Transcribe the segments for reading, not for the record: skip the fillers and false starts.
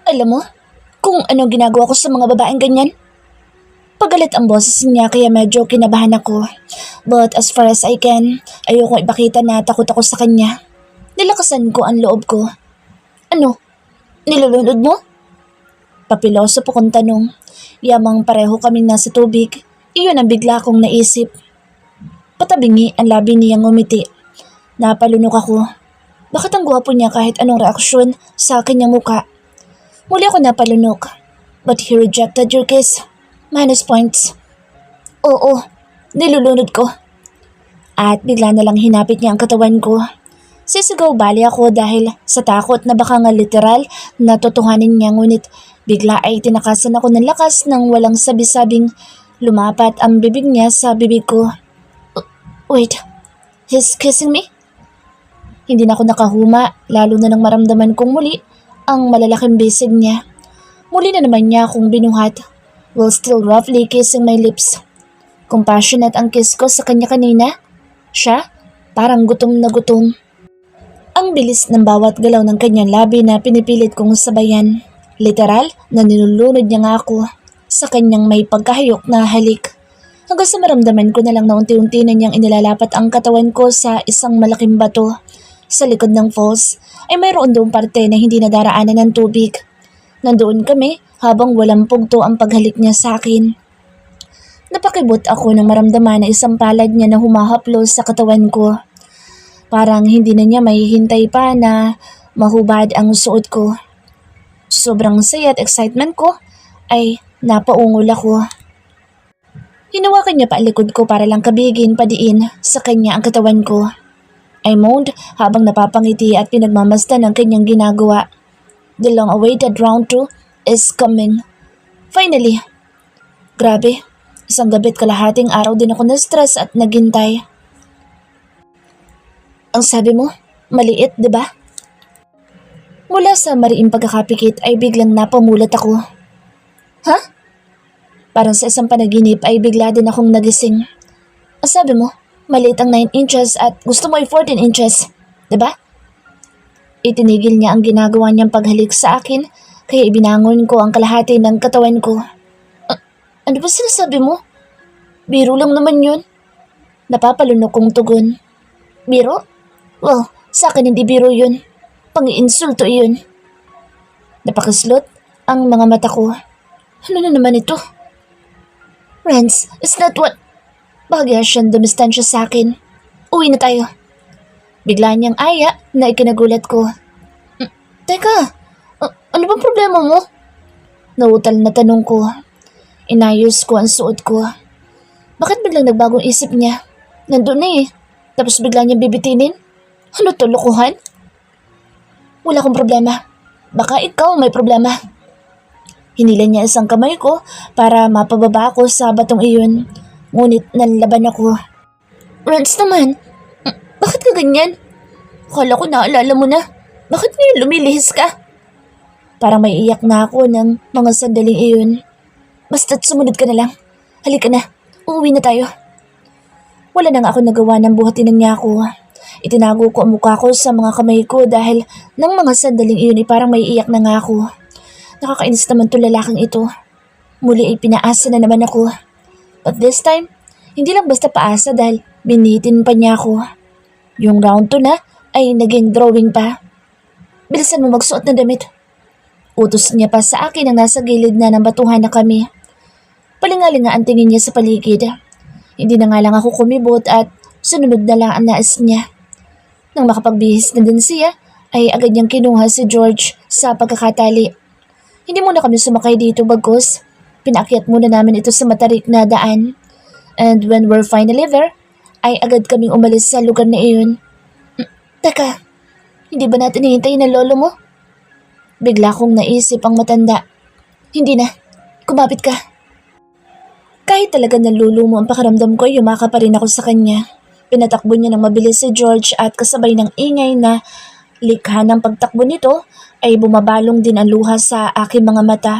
Alam mo, kung ano ginagawa ko sa mga babaeng ganyan? Pagalit ang boses niya kaya medyo kinabahan ako. But as far as I can, ayokong ipakita na takot ako sa kanya. Nilakasan ko ang loob ko. Ano? Nilulunod mo? Papiloso po kong tanong. Yamang pareho kaming nasa tubig, iyon ang bigla kong naisip. Patabingi ang labi niyang ngumiti. Napalunok ako. Bakit ang gwapo niya kahit anong reaksyon sa kanyang muka? Muli ako napalunok. But he rejected your kiss. Minus points. Oo, nilulunod ko. At bigla na lang hinapit niya ang katawan ko. Sisigaw bali ako dahil sa takot na baka nga literal na totohanin niya, ngunit bigla ay tinakasan ako ng lakas nang walang sabi-sabing lumapat ang bibig niya sa bibig ko. Wait, he's kissing me? Hindi na ako nakahuma, lalo na nang maramdaman kong muli ang malalaking bisig niya. Muli na naman niya akong binuhat, while still roughly kissing my lips. Compassionate ang kiss ko sa kanya kanina. Siya, parang gutom na gutom. Ang bilis ng bawat galaw ng kanyang labi na pinipilit kong sabayan. Literal na nilulunod niya nga ako sa kanyang may pagkahayok na halik. Hanggang sa maramdaman ko na lang na unti-unti na niyang inilalapat ang katawan ko sa isang malaking bato. Sa likod ng falls ay mayroon doong parte na hindi nadaraanan ng tubig. Nandoon kami habang walang pugto ang paghalik niya sa akin. Napakibot ako nang maramdaman na isang palad niya na humahaplos sa katawan ko. Parang hindi na niya mahihintay pa na mahubad ang suot ko. Sobrang saya at excitement ko ay napaungol ako. Hinawakan niya pa ang likod ko para lang kabigin padiin sa kanya ang katawan ko. I moaned habang napapangiti at pinagmamasdan ang kanyang ginagawa. The long-awaited round 2 is coming. Finally. Grabe, isang gabi't kalahating araw din ako na-stress at naghintay. Ang sabi mo, maliit, di ba? Mula sa mariing pagkakapikit ay biglang napamulat ako. Ha? Parang sa isang panaginip ay bigla din akong nagising. Ang sabi mo, maliit ang 9 inches at gusto mo ay 14 inches, di ba? Itinigil niya ang ginagawa niyang paghalik sa akin kaya ibinangon ko ang kalahati ng katawan ko. Ano ba sinasabi mo? Biro lang naman yun. Napapalunok kong tugon. Biro? Well, sa akin hindi biro yun. Pang-iinsulto yun. Napakislot ang mga mata ko. Ano na naman ito? Renz, is that what? Bahagya siyang dumistansya sa akin. Uwi na tayo. Bigla niyang aya na ikinagulat ko. Teka, ano bang problema mo? Nautal na tanong ko. Inayos ko ang suot ko. Bakit biglang nagbagong isip niya? Nandun na eh. Tapos bigla niyang bibitinin? Ano to, lokohan? Wala akong problema. Baka ikaw may problema. Hinila niya isang kamay ko para mapababa ako sa batong iyon. Ngunit nanlaban ako. Renz naman, bakit ka ganyan? Akala ko naalala mo na. Bakit ngayon lumilihis ka? Parang may iyak na ako ng mga sandaling iyon. Basta't sumunod ka na lang. Halika na, uuwi na tayo. Wala na nga ako nagawa ng buhatin niya ako. Itinago ko ang mukha ko sa mga kamay ko dahil ng mga sandaling iyon ay parang may iyak na nga ako. Nakakainis naman to lalaking ito. Muli ay pinaasa na naman ako. But this time, hindi lang basta paasa dahil binitin pa niya ako. Yung round 2 na ay naging drawing pa. Bilisan mo magsuot ng damit. Utos niya pa sa akin ang nasa gilid na ng batuhan na kami. Palingalinga ang tingin niya sa paligid. Hindi na nga lang ako kumibot at sunod na lang ang nais niya. Nang makapagbihis na din siya, ay agad niyang kinuha si George sa pagkakatali. Hindi muna kami sumakay dito bagkus. Pinaakyat muna namin ito sa matarik na daan. And when we're finally there, ay agad kaming umalis sa lugar na iyon. Teka, hindi ba natin hihintayin na lolo mo? Bigla kong naisip ang matanda. Hindi na, kumapit ka. Kahit talaga nalulumo ang pakiramdam ko, yumaka pa rin ako sa kanya. Pinatakbo niya ng mabilis si George at kasabay ng ingay na likha ng pagtakbo nito ay bumabalong din ang luha sa aking mga mata.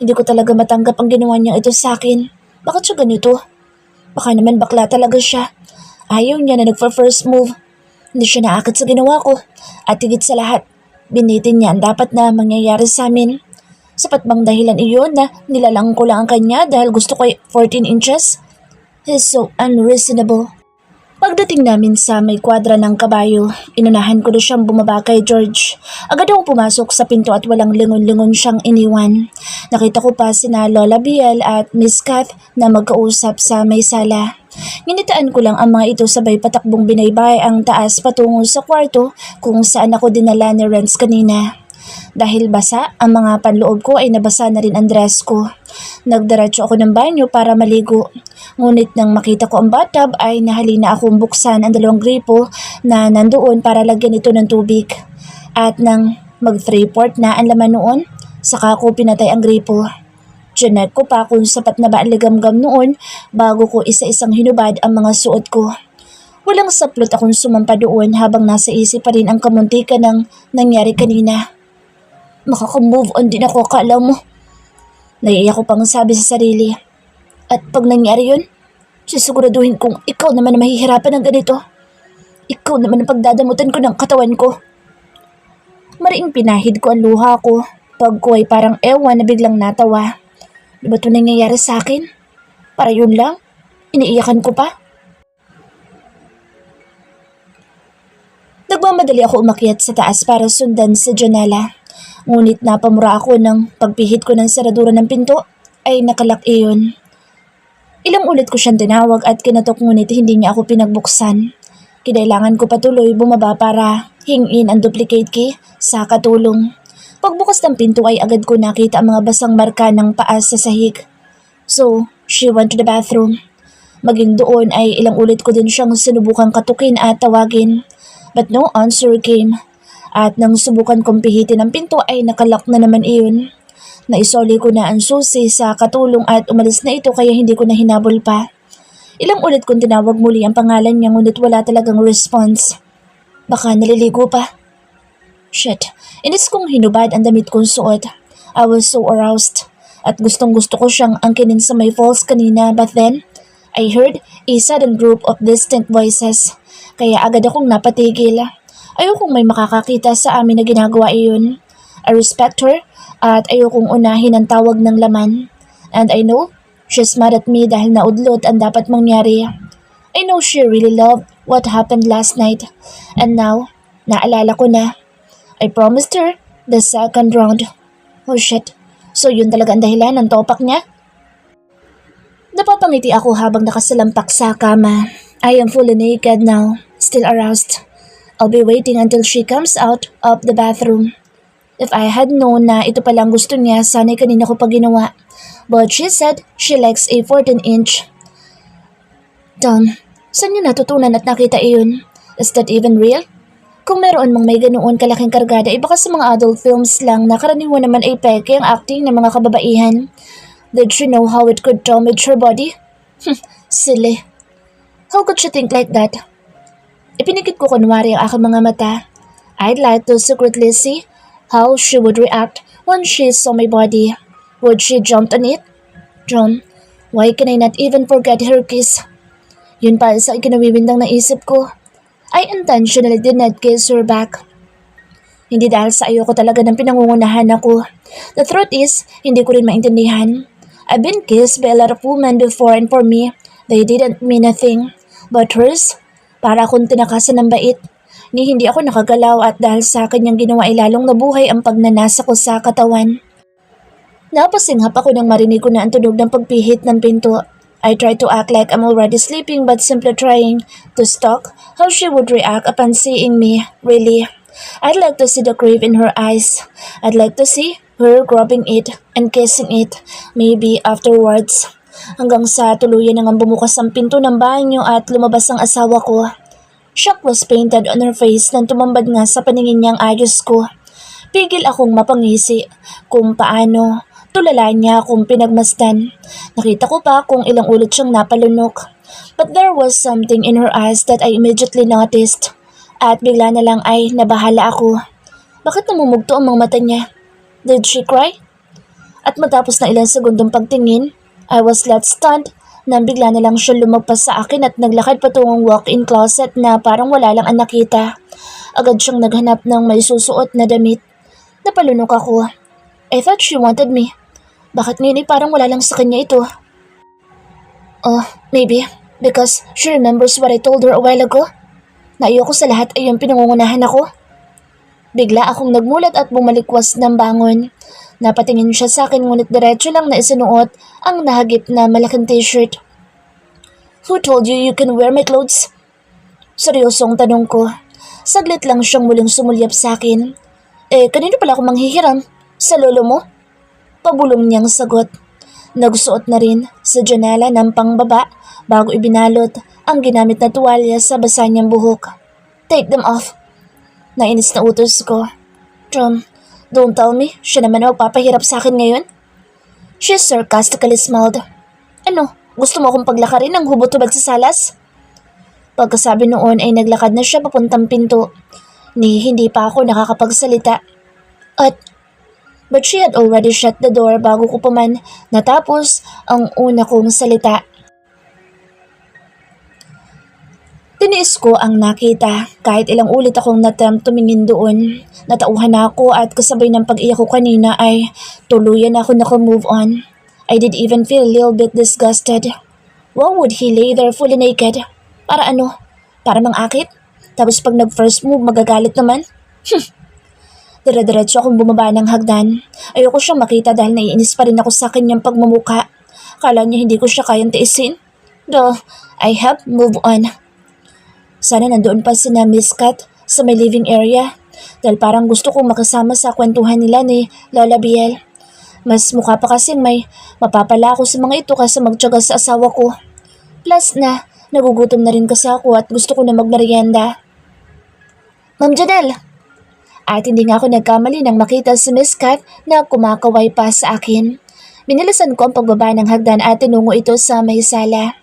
Hindi ko talaga matanggap ang ginawa niya ito sa akin. Bakit siya ganito? Baka naman bakla talaga siya. Ayaw niya na nagpa-first move. Hindi siya naakit sa ginawa ko. At higit sa lahat, binitin niya ang dapat na mangyayari sa amin. Sapat bang dahilan iyon na nilalang ko lang ang kanya dahil gusto ko ay 14 inches? He's so unreasonable. Pagdating namin sa may kwadra ng kabayo, inunahan ko na siyang bumaba kay George. Agad akong pumasok sa pinto at walang lingon-lingon siyang iniwan. Nakita ko pa sina Lola Biel at Miss Kath na magkausap sa may sala. Nginitaan ko lang ang mga ito sabay patakbong binaybay ang taas patungo sa kwarto kung saan ako dinala ni Renz kanina. Dahil basa, ang mga panloob ko ay nabasa na rin ang dress ko. Nagdiretso ako ng banyo para maligo. Ngunit nang makita ko ang bathtub ay nahalina akong buksan ang 2 gripo na nandoon para lagyan ito ng tubig. At nang mag-3/4 na ang laman noon, saka ko pinatay ang gripo. Chinek ko pa kung sapat na ba ang ligamgam noon bago ko isa-isang hinubad ang mga suot ko. Walang saplot akong sumampa doon habang nasa isip pa rin ang kamuntikan ng nangyari kanina. Makaka-move on din ako, akala mo. Naiiyak ko pang sabi sa sarili. At pag nangyari yun, sisiguraduhin kong ikaw naman na mahihirapan ng ganito. Ikaw naman ang pagdadamutan ko ng katawan ko. Mariing pinahid ko ang luha ko. Pag ko ay parang ewan na biglang natawa. Di ba ito nangyayari sa akin? Para yun lang? Iniiyakan ko pa? Nagmamadali ako umakyat sa taas para sundan sa janela. Ngunit napamura ako ng pagpihit ko ng saradura ng pinto ay nakalak iyon. Ilang ulit ko siyang tinawag at kinatok ngunit hindi niya ako pinagbuksan. Kinailangan ko patuloy bumaba para hingin ang duplicate key sa katulong. Pagbukas ng pinto ay agad ko nakita ang mga basang marka ng paa sa sahig. So, she went to the bathroom. Maging doon ay ilang ulit ko din siyang sinubukang katukin at tawagin. But no answer came. At nang subukan kong pihitin ang pinto ay nakalak na naman iyon. Naisoli ko na ang susi sa katulong at umalis na ito kaya hindi ko na hinabol pa. Ilang ulit kong tinawag muli ang pangalan niya ngunit wala talagang response. Baka naliligo pa. Shit, inis kong hinubad ang damit kong suot. I was so aroused at gustong gusto ko siyang angkinin sa may falls kanina but then I heard a sudden group of distant voices kaya agad akong napatigil. Ayokong may makakakita sa amin na ginagawa iyon. I respect her at ayokong unahin ang tawag ng laman. And I know she's mad at me dahil naudlot ang dapat mangyari. I know she really loved what happened last night. And now, naalala ko na. I promised her the second round. Oh shit, so yun talaga ang dahilan ng topak niya? Napapangiti ako habang nakasalampak sa kama. I am fully naked now, still aroused. I'll be waiting until she comes out of the bathroom. If I had known na ito palang gusto niya, sana'y kanina ko pa ginawa. But she said she likes a 14-inch. Tom, saan niyo natutunan at nakita iyon? Is that even real? Kung meron mang may ganoon kalaking kargada, baka sa mga adult films lang na karaniwan naman ay peke ang acting ng mga kababaihan. Did she know how it could damage her body? Silly. How could she think like that? Ipinikit ko kunwari ang aking mga mata. I'd like to secretly see how she would react when she saw my body. Would she jump on it? John, why can I not even forget her kiss? Yun pa sa ikinawiwindang naisip ko. I intentionally did not kiss her back. Hindi dahil sa ayoko talaga ng pinangungunahan ako. The truth is, hindi ko rin maintindihan. I've been kissed by a lot of women before and for me, they didn't mean a thing. But hers, para akong tinakasan ng bait. Ni hindi ako nakagalaw at dahil sa kanyang ginawa ay lalong nabuhay ang pagnanasa ko sa katawan. Napasinghap ako nang marinig ko na ang tunog ng pagpihit ng pinto. I tried to act like I'm already sleeping but simply trying to stalk how she would react upon seeing me, really. I'd like to see the crave in her eyes. I'd like to see her grabbing it and kissing it, maybe afterwards. Hanggang sa tuluyan nang bumukas ang pinto ng banyo at lumabas ang asawa ko. Shock was painted on her face nang tumambad nga sa paningin niyang ayos ko. Pigil akong mapangisi kung paano tulala niya akong pinagmasdan. Nakita ko pa kung ilang ulit siyang napalunok. But there was something in her eyes that I immediately noticed. At bigla na lang ay nabahala ako. Bakit namumugto ang mga mata niya? Did she cry? At matapos na ilang segundong pagtingin, I was left stunned nang bigla na lang siya lumagpas sa akin at naglakad patungong walk-in closet na parang wala lang ang nakita. Agad siyang naghanap ng may susuot na damit. Napalunok ako. I thought she wanted me. Bakit ngayon ay parang wala lang sa kanya ito? Oh, maybe because she remembers what I told her a while ago. Na ayoko sa lahat ay yung pinangungunahan ako. Bigla akong nagmulat at bumalikwas ng bangon. Napatingin siya sa akin ngunit diretso lang na isinuot ang nahagip na malaking t-shirt. Who told you you can wear my clothes? Seryosong tanong ko. Saglit lang siyang muling sumulyap sa akin. Kanino pala ako manghihiram? Sa lolo mo? Pabulong niyang sagot. Nagsuot na rin sa janela ng pangbaba bago ibinalot ang ginamit na tuwalya sa basa niyang buhok. Take them off. Nainis na utos ko. Don't tell me, siya naman ang magpapahirap sa akin ngayon. She sarcastically smiled. Ano, gusto mo akong paglakarin ng hubot-hubad sa salas? Pagkasabi noon ay naglakad na siya papuntang pinto. Hindi pa ako nakakapagsalita. But she had already shut the door bago ko pa man natapos ang una kong salita. Tiniis ko ang nakita kahit ilang ulit akong natempt tumingin doon. Natauhan ako at kasabay ng pag-iyak ko kanina ay tuluyan ako naka-move on. I did even feel a little bit disgusted. Why would he lay there fully naked? Para ano? Para mang-akit? Tapos pag nag-first move magagalit naman? Dire-diretso akong bumaba ng hagdan. Ayoko siyang makita dahil naiinis pa rin ako sa kanyang pagmumuka. Kala niya hindi ko siya kayang tiisin. Though, I have moved on. Sana nandoon pa si na Miss Kat sa may living area dahil parang gusto kong makasama sa kwentuhan nila ni Lola Biel. Mas mukha pa kasing may mapapala ako sa mga ito kaysa magtiyaga sa asawa ko. Plus na, nagugutom na rin kasi ako at gusto ko na magmerienda. Ma'am Janelle! At hindi nga ako nagkamali nang makita si Miss Kat na kumakaway pa sa akin. Binilisan ko ang pagbaba ng hagdan at tinungo ito sa may sala.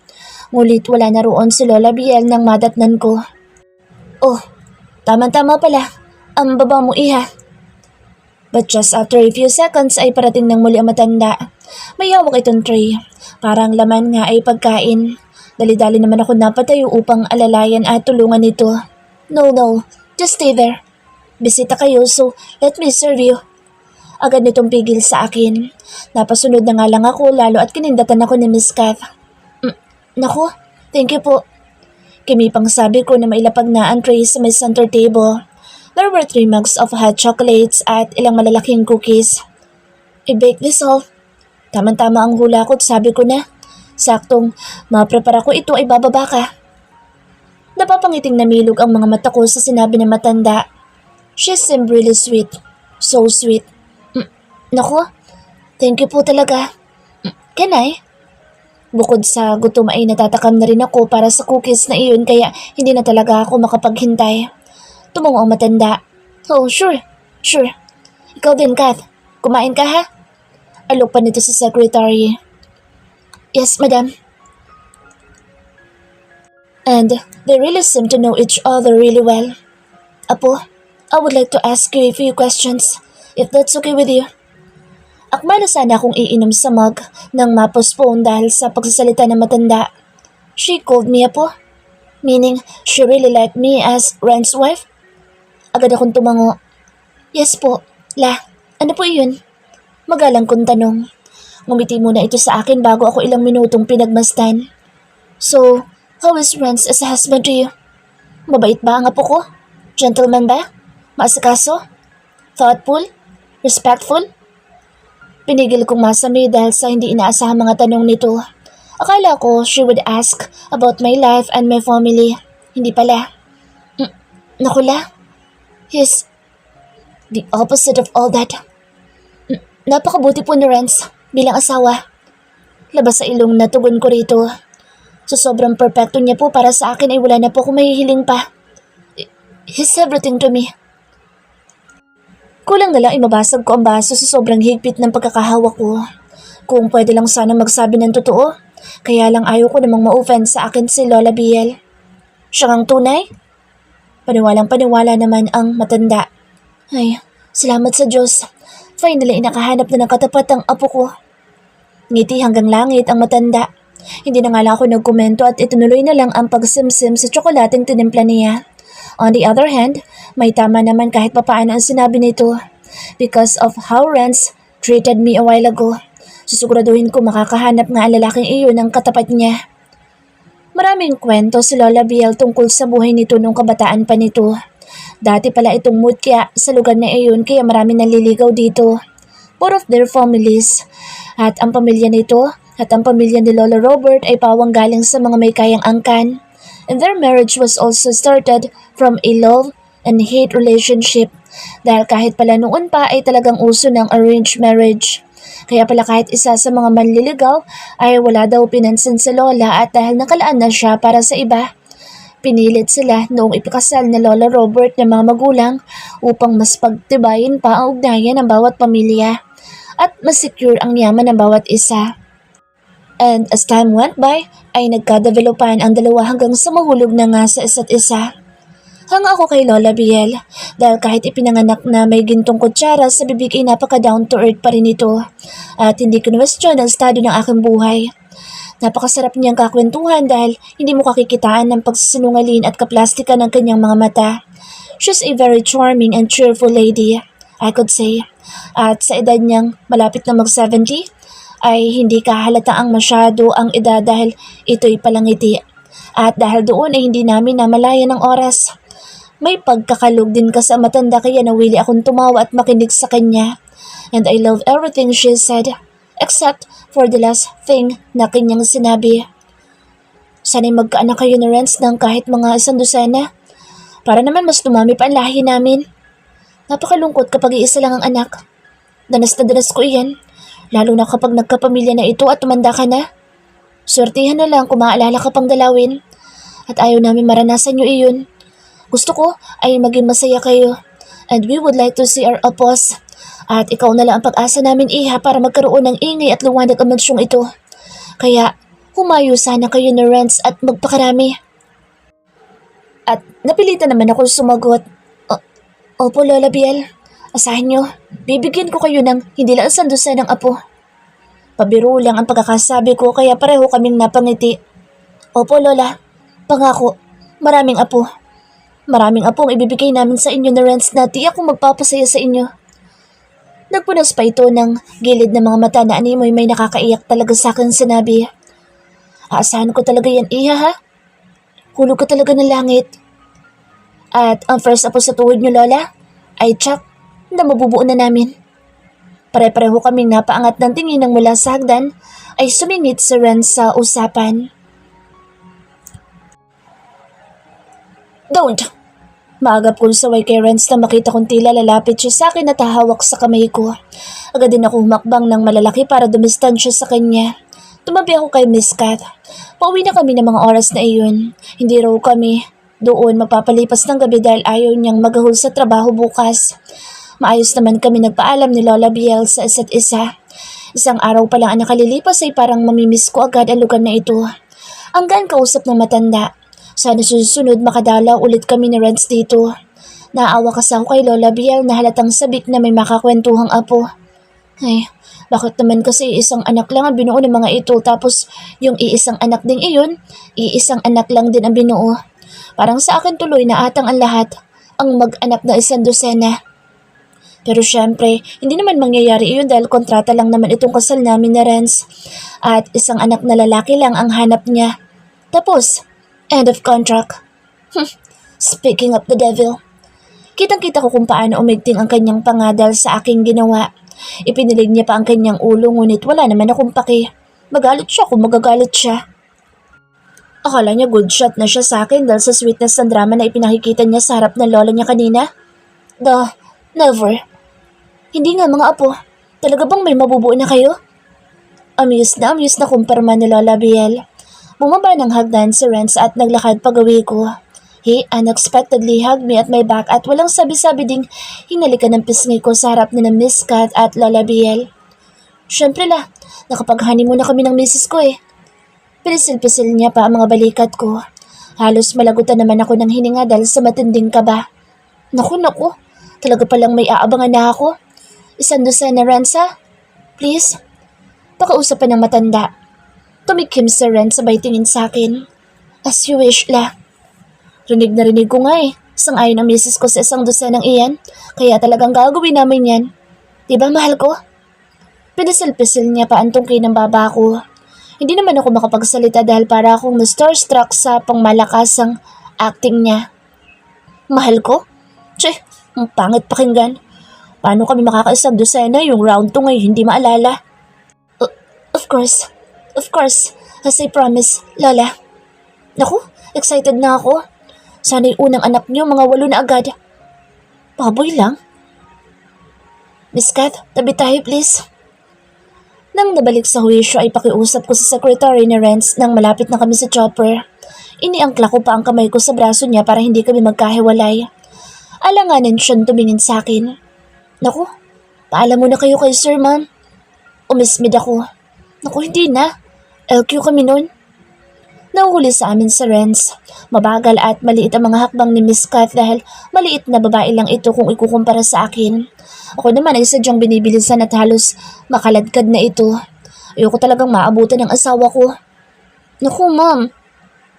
Ngulit wala na roon si Lola Biel nang madatnan ko. Oh, tama-tama pala. Ang baba mo iha. But just after a few seconds ay parating ng muli ang matanda. May hawak itong tray. Parang laman nga ay pagkain. Dali-dali naman ako napatayo upang alalayan at tulungan ito. No, just stay there. Bisita kayo so let me serve you. Agad nitong pigil sa akin. Napasunod na nga lang ako lalo at kinindatan ako ni Miss Kath. Naku, thank you po. Kimipang sabi ko na mailapag na ang tray sa may center table. There were 3 mugs of hot chocolates at ilang malalaking cookies. I baked this all. Tama-tama ang hula ko at sabi ko na. Saktong maprepara ko ito ay bababa ka. Napapangiting namilog ang mga mata ko sa sinabi ng matanda. She seemed really sweet. So sweet. Naku, thank you po talaga. Can I? Bukod sa gutom ay natatakam na rin ako para sa cookies na iyon kaya hindi na talaga ako makapaghintay. Tumungo ang matanda. Oh, sure. Ikaw din, Kath. Kumain ka ha? Alok pa nito sa secretary. Yes, madam. And they really seem to know each other really well. Apo, I would like to ask you a few questions, if that's okay with you. Akmala sana akong iinom sa mug nang ma-postpone dahil sa pagsasalita ng matanda. She called me Apo, meaning she really liked me as Ren's wife. Agad akong tumango. Yes po, ano po yun? Magalang kong tanong. Ngumiti muna ito sa akin bago ako ilang minutong pinagmasdan. So, how is Renz as a husband to you? Mabait ba ang apo ko? Gentleman ba? Maasikaso? Thoughtful? Respectful? Pinigil kong masami dahil sa hindi inaasahang mga tanong nito. Akala ko she would ask about my life and my family. Hindi pala. Nakula? He's the opposite of all that. Napakabuti po ni Renz bilang asawa. Labas sa ilong na tugon ko rito. Sa sobrang perfecto niya po para sa akin ay wala na po akong mahihiling pa. He's everything to me. Kulang na lang ay mabasag ko ang baso sa sobrang higpit ng pagkakahawak ko. Kung pwede lang sana magsabi ng totoo, kaya lang ayaw ko namang ma-offend sa akin si Lola Biel. Siya ngang tunay? Paniwalang-paniwala naman ang matanda. Ay, salamat sa Diyos. Finally, nakahanap na ng katapat ang apo ko. Ngiti hanggang langit ang matanda. Hindi na nga lang ako nagkomento at itunuloy na lang ang pagsimsim sa tsokolating tinimpla niya. On the other hand, may tama naman kahit papaano ang sinabi nito. Because of how Renz treated me a while ago. Susiguraduhin ko makakahanap nga ang lalaking iyon ng katapat niya. Maraming kwento si Lola Biel tungkol sa buhay nito nung kabataan pa nito. Dati pala itong mutya sa lugar na iyon kaya marami naliligaw dito. Both of their families. At ang pamilya nito at ang pamilya ni Lola Robert ay pawang galing sa mga may kayang angkan. And their marriage was also started from a love and hate relationship. Dahil kahit pala noon pa ay talagang uso ng arranged marriage. Kaya pala kahit isa sa mga manliligaw ay wala daw pinansin sa lola at dahil nakalaan na siya para sa iba. Pinilit sila noong ipakasal na Lola Robert ng mga magulang upang mas pagtibayin pa ang ugnayan ng bawat pamilya at mas secure ang yaman ng bawat isa. And as time went by ay nagka-developan ang dalawa hanggang sa mahulog na nga sa isa't isa. Hanga ako kay Lola Biel dahil kahit ipinanganak na may gintong kutsara sa bibig ay napaka down to earth pa rin ito at hindi kinwestiyon ang estado ng aking buhay. Napakasarap niyang kakwentuhan dahil hindi mo kakikitaan ng pagsisinungaling at kaplastika ng kanyang mga mata. She's a very charming and cheerful lady, I could say. At sa edad niyang malapit na mag-70 ay hindi kahalataang masyado ang edad dahil ito'y palangiti. At dahil doon ay hindi namin namalayan ng oras. May pagkakalog din ka sa matanda kaya nawili akong tumawa at makinig sa kanya. And I love everything she said, except for the last thing na kanyang sinabi. Sana'y magkaanak kayo ni Renz ng kahit mga 100 para naman mas dumami pa ang lahi namin. Napakalungkot kapag iisa lang ang anak. Danas na danas ko iyan, lalo na kapag nagkapamilya na ito at tumanda ka na. Swertihan na lang kung maaalala ka pang dalawin. At ayaw namin maranasan nyo iyon. Gusto ko ay maging masaya kayo and we would like to see our apos. At ikaw na lang ang pag-asa namin iha para magkaroon ng ingay at liwanag ang mansyong ito. Kaya humayo sana kayo ni Renz at magpakarami. At napilitan naman ako sumagot. Opo Lola Biel, asahin nyo, bibigyan ko kayo ng hindi lang 100 ng apo. Pabiro lang ang pagkakasabi ko kaya pareho kaming napangiti. Opo Lola, pangako, maraming apo. Maraming apong ibibigay namin sa inyo na Renz na tiyak kung magpapasaya sa inyo. Nagpunas pa ito ng gilid ng mga mata na animoy may nakakaiyak talaga sa akin sinabi. Aasahan ko talaga yan iha ha? Hulog ka talaga ng langit. At ang first apo sa tuhod niyo Lola ay tsak na mabubuo na namin. Pare-pareho kaming napaangat ng tingin ng mula sa hagdan ay sumingit si Renz sa usapan. Don't! Maagap kong saway kay Renz na makita kong tila lalapit siya sa akin at hahawak sa kamay ko. Agad din ako humakbang ng malalaki para dumistansya sa kanya. Tumabi ako kay Miss Kat. Pauwi na kami ng mga oras na iyon. Hindi raw kami doon magpapalipas ng gabi dahil ayaw niyang magahol sa trabaho bukas. Maayos naman kami nagpaalam ni Lola Biel sa isa't isa. Isang araw pa lang ang nakalilipas ay parang mamimiss ko agad ang lugar na ito. Ang gaan kausap ng matanda. Sana susunod makadalaw ulit kami ni Renz dito. Naawa kasi ako kay Lola Biel na halatang sabik na may makakwentuhang apo. Ay, bakit naman kasi isang anak lang ang binuo ng mga ito tapos yung iisang anak ding iyon, iisang anak lang din ang binuo. Parang sa akin tuloy na atang ang lahat, ang mag-anak na 100. Pero syempre, hindi naman mangyayari iyon dahil kontrata lang naman itong kasal namin ni Renz. At isang anak na lalaki lang ang hanap niya. Tapos, end of contract. Speaking of the devil. Kitang-kita ko kung paano umigting ang kanyang pangadal sa aking ginawa. Ipinilig niya pa ang kanyang ulo ngunit wala naman akong paki. Magalit siya kung magagalit siya. Akala niya good shot na siya sa akin dahil sa sweetness ng drama na ipinakikita niya sa harap ng lola niya kanina. Never. Hindi nga mga apo. Talaga bang may mabubuo na kayo? Amused na kumpirma ni Lola Biel. Bumaba ng hagdan si Renz at naglakad pagawi ko. He unexpectedly hugged me at my back at walang sabi-sabi ding hinalikan ng pisngi ko sa harap ni na Miss Kat at Lola Biel. Siyempre la, nakapag-honeymoon na kami ng misis ko eh. Pinisil-pisil niya pa ang mga balikat ko. Halos malagutan naman ako ng hininga dahil sa matinding kaba. Naku, talaga palang may aabangan na ako. 100 na Renz ha? Please? Pakausap pa ng matanda. Tumikim si Renz sabay tingin sa akin. As you wish la. Rinig na rinig ko nga eh. Sang-ayon ang misis ko sa 100 ng iyan. Kaya talagang gagawin namin yan. Diba mahal ko? Pinisil-pisil niya pa ang tungkay ng baba ko. Hindi naman ako makapagsalita dahil para akong na-starstruck sa pangmalakasang acting niya. Mahal ko? Tse, ang pangit pakinggan. Paano kami makakaisang dosena yung round 2 ngayon hindi maalala? Of course. Of course. As I promise, Lola. Naku, excited na ako. Sana yung unang anak niyo mga 8 na agad. Baboy lang. Miss Kath, tabi tayo please. Nang nabalik sa huwisyo ay pakiusap ko sa secretary ni Renz nang malapit na kami sa chopper. Iniangkla ko pa ang kamay ko sa braso niya para hindi kami magkahiwalay. Alanganin siyang tumingin sa akin. Naku, paalam muna kayo kay Sir Ma'am. Umismid ako. Naku, hindi na. LQ kami nun. Nahuhuli sa amin sa Renz. Mabagal at maliit ang mga hakbang ni Miss Kath dahil maliit na babae lang ito kung ikukumpara sa akin. Ako naman ay sadyang binibilisan at halos makaladkad na ito. Ayoko talagang maabutan ng asawa ko. Naku, Ma'am.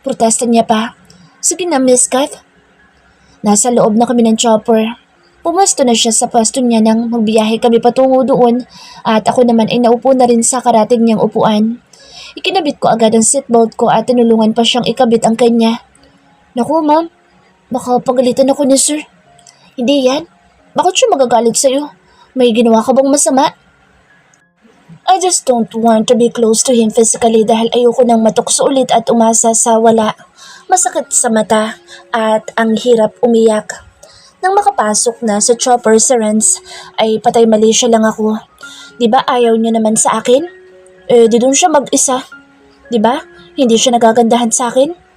Protesta niya pa. Sige na, Miss Kath. Nasa loob na kami ng chopper. Pumasto na siya sa pwesto niya nang magbiyahe kami patungo doon at ako naman ay naupo na rin sa karating niyang upuan. Ikinabit ko agad ang seatbelt ko at tinulungan pa siyang ikabit ang kanya. Naku, Ma'am. Baka pagalitan ako ni Sir. Hindi yan. Bakit siya magagalit sa'yo? May ginawa ka bang masama? I just don't want to be close to him physically dahil ayoko nang matukso ulit at umasa sa wala. Masakit sa mata at ang hirap umiyak. Nang makapasok na sa chopper si Renz ay patay mali siya lang ako. Diba ayaw niya naman sa akin? Di doon siya mag-isa. Diba? Hindi siya nagagandahan sa akin?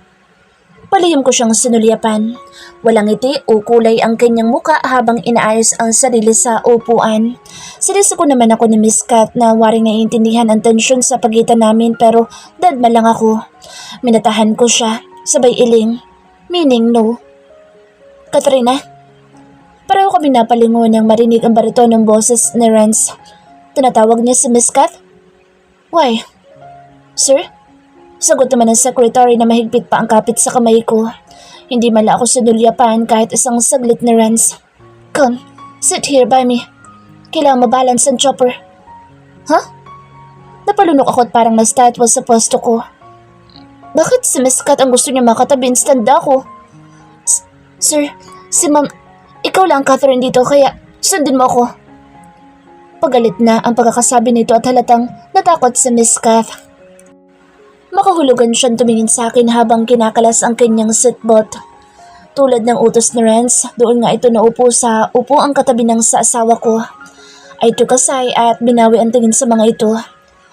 Palihim ko siyang sinulyapan. Walang ngiti o kulay ang kanyang muka habang inaayos ang sarili sa upuan. Seryoso ko naman ako ni Miss Kat na waring naiintindihan ang tensyon sa pagitan namin pero dadma lang ako. Minatahan ko siya, sabay iling. Meaning no. Katrina? Pareho kami napalingon nang marinig ang bariton ng boses ni Renz. Tinatawag niya si Miss Kat? Why? Sir? Sagot naman ng secretary na mahigpit pa ang kapit sa kamay ko. Hindi mala ako sinulyapan kahit isang saglit ni Renz. Come, sit here by me. Kailangan mabalance ang chopper. Huh? Napalunok ako at parang nastatwa sa posto ko. Bakit si Miss Kat ang gusto niya makatabi instead ako? Sir, si Ma'am, ikaw lang Catherine dito kaya sundin mo ako. Pagalit na ang pagkakasabi nito at halatang natakot si Miss Kath. Makahulugan siyang tumingin sa akin habang kinakalas ang kanyang seatbelt. Tulad ng utos ni Renz, doon nga ito naupo sa upo ang katabi ng sa asawa ko. I took a sigh at binawi ang tingin sa mga ito.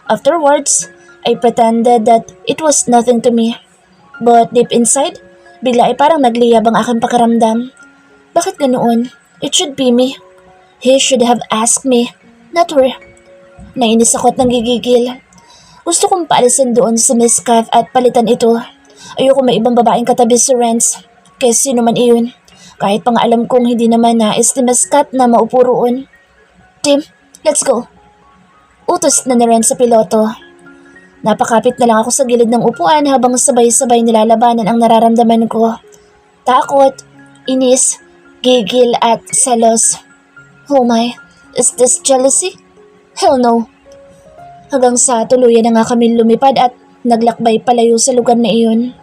Afterwards, I pretended that it was nothing to me. But deep inside, bigla ay parang nagliyab ang aking pakiramdam. Bakit ganoon? It should be me. He should have asked me, not her. Nainis ako at nanggigigil. Gusto kong paalisin doon si Miss Kath at palitan ito. Ayoko may ibang babaeng katabi si Renz. Kaya sino man iyon. Kahit pa nga alam kong hindi naman nais ni Miss Kath na maupo roon. Tim, let's go. Utos na ni Renz sa piloto. Napakapit na lang ako sa gilid ng upuan habang sabay-sabay nilalabanan ang nararamdaman ko. Takot, inis, gigil at selos. Oh my, is this jealousy? Hell no. Hanggang sa tuluyan na nga kami lumipad at naglakbay palayo sa lugar na iyon.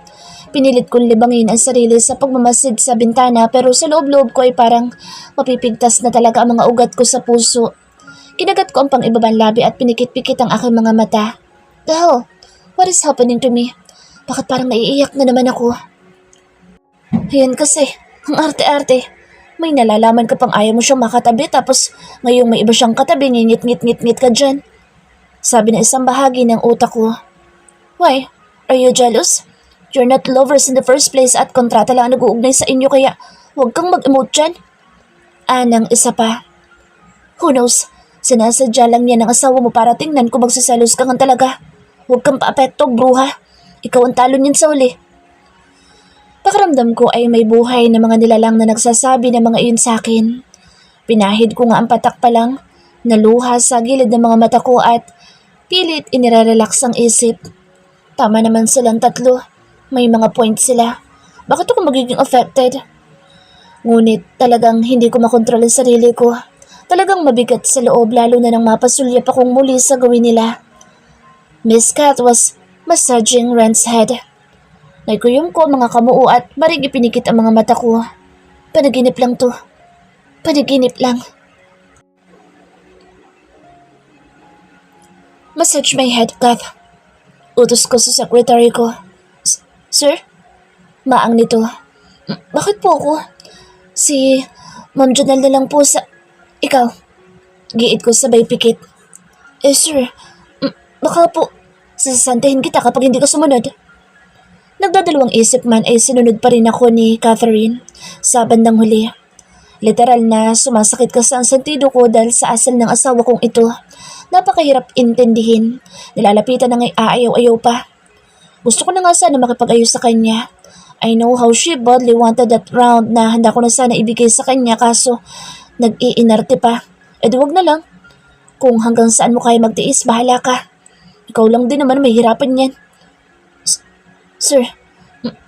Pinilit kong libangin ang sarili sa pagmamasid sa bintana pero sa loob-loob ko ay parang mapipigtas na talaga ang mga ugat ko sa puso. Kinagat ko ang pang-ibabang labi at pinikit-pikit ang aking mga mata. The hell? What is happening to me? Bakit parang naiiyak na naman ako? Ayan kasi, ang arte-arte. May nalalaman ka pang ayaw mo siyang makatabi tapos ngayong may iba siyang katabi ngingit-ngit-ngit ka dyan. Sabi ng isang bahagi ng utak ko. Why? Are you jealous? You're not lovers in the first place at kontrata lang ang nag-uugnay sa inyo kaya huwag kang mag-emote dyan. Anang isa pa. Who knows? Sinasadya lang niya ng asawa mo para tingnan kung magsasalos ka nga talaga. Huwag kang paapekto, bruha. Ikaw ang talo niyan sa uli. Pakiramdam ko ay may buhay na mga nilalang na nagsasabi ng mga iyon sa akin. Pinahid ko nga ang patak pa lang, naluha sa gilid ng mga mata ko at pilit inirarelax ang isip. Tama naman silang tatlo. May mga point sila. Bakit ako magiging affected? Ngunit talagang hindi ko makontrol ang sarili ko. Talagang mabigat sa loob lalo na nang mapasulyap akong muli sa gawin nila. Miss Cat was massaging Ren's head. Naikuyom ko ang mga kamuo at maring ipinikit ang mga mata ko. Panaginip lang to. Panaginip lang. Massage my head, Kath. Utos ko sa secretary ko. Sir? Maang nito. Bakit po ako? Si Ma'am Janelle na lang po sa... Ikaw. Giit ko sabay pikit. Sir. Baka po sasantahin kita kapag hindi ka sumunod. Nagdadalawang isip man ay sinunod pa rin ako ni Catherine sa bandang huli. Literal na sumasakit kasi ang sentido ko dahil sa asal ng asawa kong ito. Napakahirap intindihin. Nilalapitan na nga'y aayaw-ayaw pa. Gusto ko na nga sana makipag-ayos sa kanya. I know how she badly wanted that round na handa ko na sana ibigay sa kanya kaso nag-iinarte pa. Wag na lang. Kung hanggang saan mo kaya magtiis, bahala ka. Ikaw lang din naman may hirapan yan. Sir,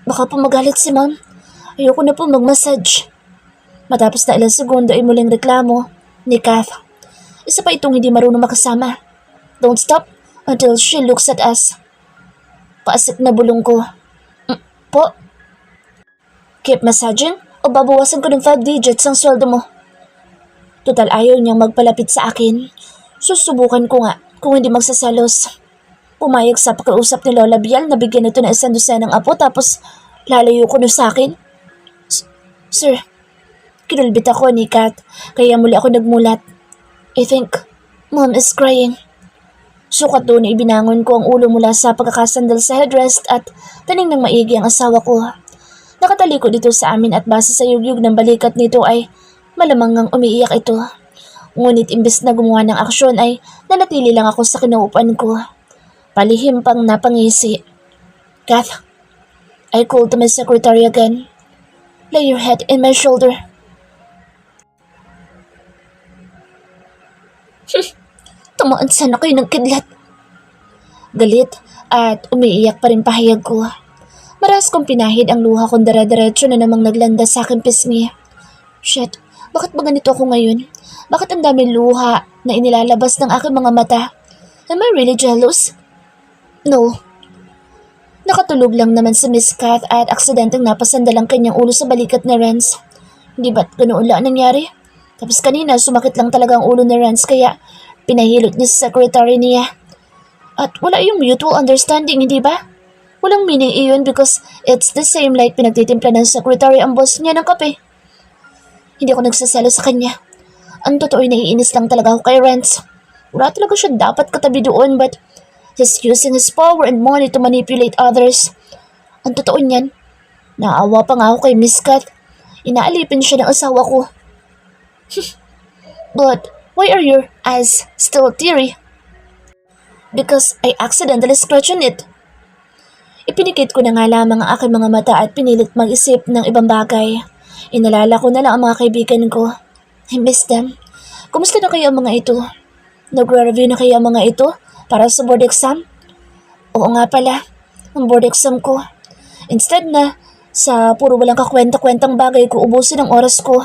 baka po magalit si Ma'am. Ayoko na po mag-massage. Matapos na ilang segundo ay muling reklamo ni Kath. Isa pa itong hindi marunong makasama. Don't stop until she looks at us. Paasik na bulong ko. Po? Keep massaging o babawasan ko ng 5 digits ang sweldo mo? Total ayaw niyang magpalapit sa akin. Susubukan ko nga kung hindi magsasalos. Pumayag sa pakiusap ni Lola Bial na bigyan ito ng 100 ng apo tapos lalayo ko na sa akin. Sir, kinulbit ako ni Kat kaya muli ako nagmulat. I think Mom is crying. Sukat doon na ibinangon ko ang ulo mula sa pagkakasandal sa headrest at taning ng maigi ang asawa ko. Nakatalikod dito sa amin at base sa yugyug ng balikat nito ay malamang ngang umiiyak ito. Ngunit imbes na gumawa ng aksyon ay nanatili lang ako sa kinaupan ko. Palihim pang napangisi. Kath, I called to my secretary again. Lay your head in my shoulder. Tumaan sana kayo ng kidlat. Galit at umiiyak pa rin pahayag ko. Maras kong pinahid ang luha kong dara-diretso na namang naglanda sa aking pisngi. Shit, bakit ba ganito ako ngayon? Bakit ang dami luha na inilalabas ng aking mga mata? Am I really jealous? No. Nakatulog lang naman si Miss Kath at aksidenteng napasandal ang kanyang ulo sa balikat ni Renz. Hindi ba't ganoon lang nangyari? Tapos kanina sumakit lang talaga ang ulo ni Renz kaya pinahilot niya sa secretary niya. At wala yung mutual understanding, hindi ba? Walang meaning iyon because it's the same like pinagtitimpla ng secretary ang boss niya ng kape. Hindi ako nagsasalo sa kanya. Ang totoo ay naiinis lang talaga ako kay Renz. Wala talaga siya dapat katabi doon but he's using his power and money to manipulate others. Ang totoo niyan, naawa pa nga ako kay Miss Kat. Inaalipin siya ng asawa ko. But why are your eyes still teary? Because I accidentally scratched on it. Ipinikit ko na nga lamang ang aking mga mata at pinilit mag-isip ng ibang bagay. Inalala ko na lang ang mga kaibigan ko. I miss them. Kumusta na kayo ang mga ito? Nagre-review na kayo ang mga ito para sa board exam? Oo nga pala, ang board exam ko. Instead na sa puro walang kakwenta-kwentang bagay ko ubusin ang oras ko.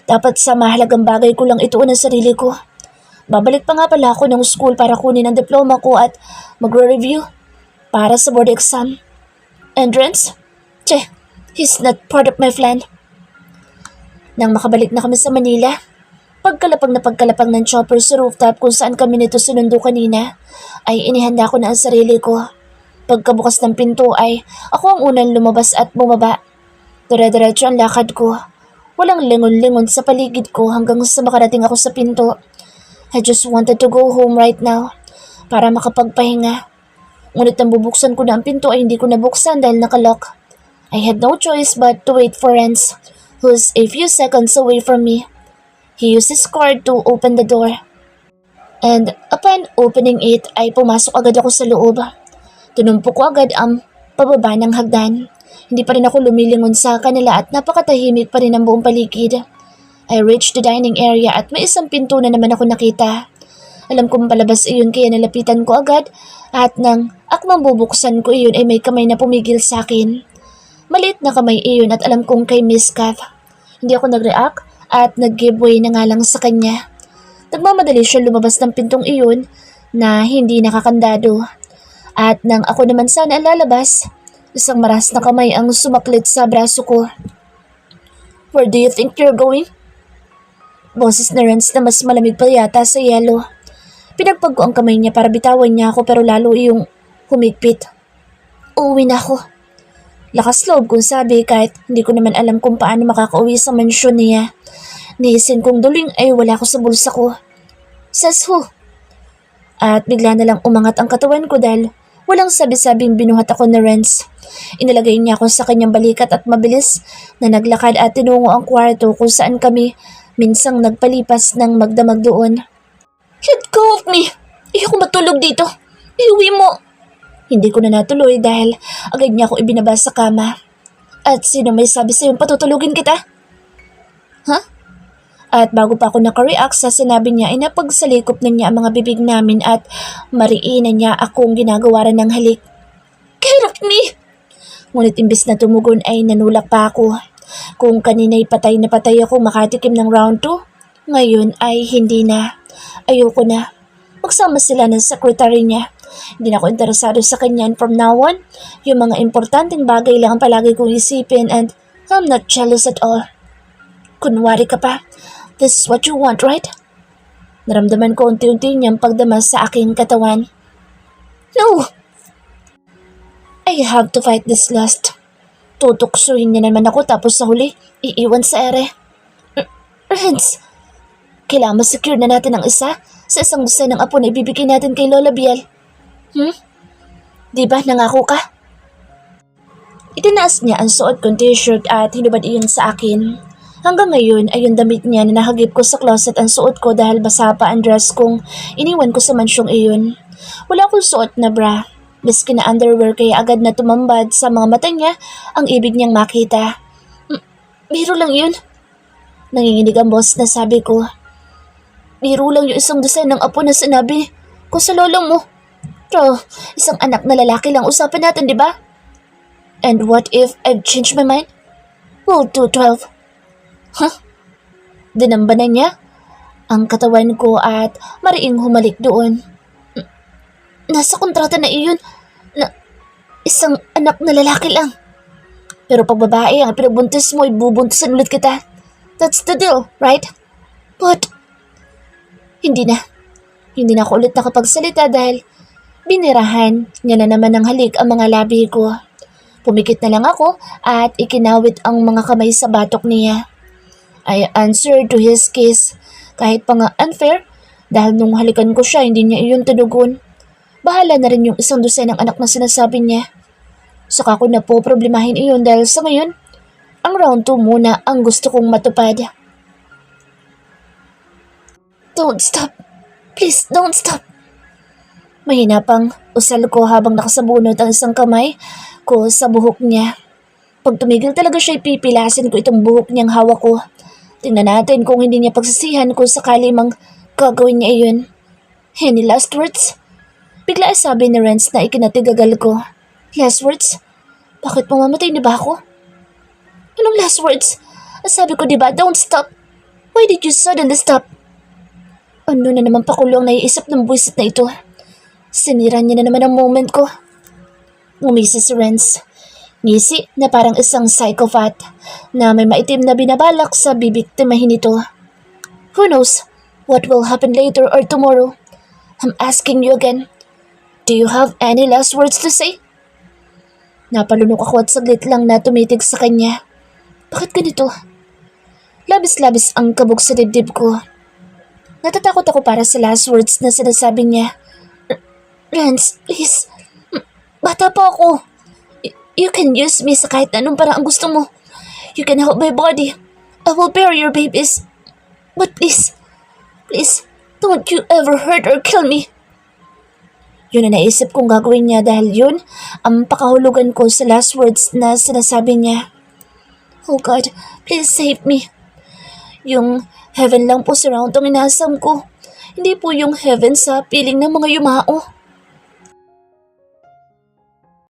Dapat sa mahalagang bagay ko lang ituon ang sarili ko. Babalik pa nga pala ako ng school para kunin ang diploma ko at magre-review para sa board exam. Entrance? Che, he's not part of my plan. Nang makabalik na kami sa Manila, pagkalapag ng chopper sa rooftop kung saan kami nito sinundo kanina, ay inihanda ko na ang sarili ko. Pagkabukas ng pinto ay ako ang unang lumabas at bumaba. Dire-diretso ang lakad ko. Walang lingon-lingon sa paligid ko hanggang sa makarating ako sa pinto. I just wanted to go home right now para makapagpahinga. Ngunit nang bubuksan ko na ang pinto ay hindi ko nabuksan dahil nakalock. I had no choice but to wait for Renz, who's a few seconds away from me. He used his card to open the door. And upon opening it ay pumasok agad ako sa loob. Tinumpok ko agad ang pababa ng hagdan. Hindi pa rin ako lumilingon sa kanila at napakatahimik pa rin ang buong paligid. I reached the dining area at may isang pinto na naman ako nakita. Alam kong palabas iyon kaya nalapitan ko agad at nang akmang bubuksan ko iyon ay may kamay na pumigil sa akin. Maliit na kamay iyon at alam kong kay Miss Kath. Hindi ako nag-react at nag-give way na nga lang sa kanya. Nagmamadali siya lumabas ng pintong iyon na hindi nakakandado. At nang ako naman sana lalabas, isang maras na kamay ang sumaklit sa braso ko. "Where do you think you're going?" Boses na Renz na mas malamig pa yata sa yelo. Pinagpag ko ang kamay niya para bitawan niya ako pero lalo iyong humigpit. "Uuwi na ako." Lakas loob kong sabi kahit hindi ko naman alam kung paano makakauwi sa mansyon niya. Niisin kong duling ay wala ko sa bulsa ko. "Says who?" At bigla na lang umangat ang katawan ko dahil walang sabi-sabing binuhat ako ni Renz. Inilagay niya ako sa kanyang balikat at mabilis na naglakad at tinungo ang kwarto kung saan kami minsang nagpalipas ng magdamag doon. "Let go of me! Ayoko matulog dito! Iuwi mo!" Hindi ko na natuloy dahil agad niya ako ibinaba sa kama. "At sino may sabi sa'yong patutulugin kita?" "Huh?" At bago pa ako nakareact sa sinabi niya ay napagsalikop na niya ang mga bibig namin at mariinan niya akong ginagawaran ng halik. "Get off me!" Ngunit imbis na tumugon ay nanulak pa ako. Kung kanina'y patay na patay ako makatikim ng round 2, ngayon ay hindi na. Ayoko na. Magsama sila ng secretary niya. Hindi na ako interesado sa kanya and from now on, yung mga importanteng bagay lang ang palagi kong isipin and I'm not jealous at all. "Kunwari ka pa. This is what you want, right?" Naramdaman ko unti-unti niyang pagdamas sa aking katawan. "No! I have to fight this lust." Tutuksuhin niya naman ako tapos sa huli, iiwan sa ere. "Renz, kailangan ma-secure na natin ang isa sa isang dosen ng apo na ibibigay natin kay Lola Biel. Di ba nangako ka?" Itinaas niya ang suot kong t-shirt at hinubad iyon sa akin. Hanggang ngayon ay yung damit niya na nahagip ko sa closet ang suot ko dahil basa pa ang dress kong iniwan ko sa mansyong iyon. Wala akong suot na bra, miski na underwear kaya agad na tumambad sa mga mata niya ang ibig niyang makita. Biro lang yun." Nanginginig ang boss na sabi ko. "Biro lang yung isang dosen ng apo na sinabi ko sa lolo mo. Pero isang anak na lalaki lang usapan natin, di ba? And what if I've changed my mind? We'll do 12. Huh? Dinamba na niya ang katawan ko at mariing humalik doon. "Nasa kontrata na iyon na isang anak na lalaki lang. Pero pag babae ang pinagbuntis mo, ibubuntisan ulit kita. That's the deal, right?" But hindi na. Hindi na ako ulit nakapagsalita dahil binirahan niya na naman ng halik ang mga labi ko. Pumikit na lang ako at ikinawit ang mga kamay sa batok niya. I answered to his kiss kahit pa nga unfair dahil nung halikan ko siya hindi niya iyon tinugon. Bahala na rin yung isang dosen ng anak na sinasabi niya. Saka ko na po problemahin iyon dahil sa ngayon, ang round 2 muna ang gusto kong matupad. "Don't stop. Please, don't stop." Mahina pang usal ko habang nakasabunot ang isang kamay ko sa buhok niya. Pag tumigil talaga siya, ipipilasin ko itong buhok niyang hawak ko. Tingnan natin kung hindi niya pagsisihan kung sakali mang gagawin niya iyon. "Any last words?" Bigla ay sabi ni Renz na ikinatigagal ko. "Last words? Bakit mamamatay na ba ako?" "Anong last words? Sabi ko diba, don't stop. Why did you suddenly stop?" Ano na naman pakulo ang naiisip ng buwisit na ito? Sinira niya na naman ang moment ko. Ngumisi si Renz. Ngisi na parang isang psychopath na may maitim na binabalak sa bibiktimahin ito. Who knows what will happen later or tomorrow? I'm asking you again. Do you have any last words to say? Napalunok ako at saglit lang na tumitig sa kanya. Bakit ganito? Labis-labis ang kabog sa dibdib ko. Natatakot ako para sa last words na sinasabi niya. Renz, please. Bata pa ako. You can use me sa kahit anong parang gusto mo. You can help my body. I will bear your babies. But please, don't you ever hurt or kill me. Yun na naisip kong gagawin niya dahil yun ang pakahulugan ko sa last words na sinasabi niya. Oh God, please save me. Yung heaven lang po sa round ang inasam ko. Hindi po yung heaven sa piling ng mga yumao.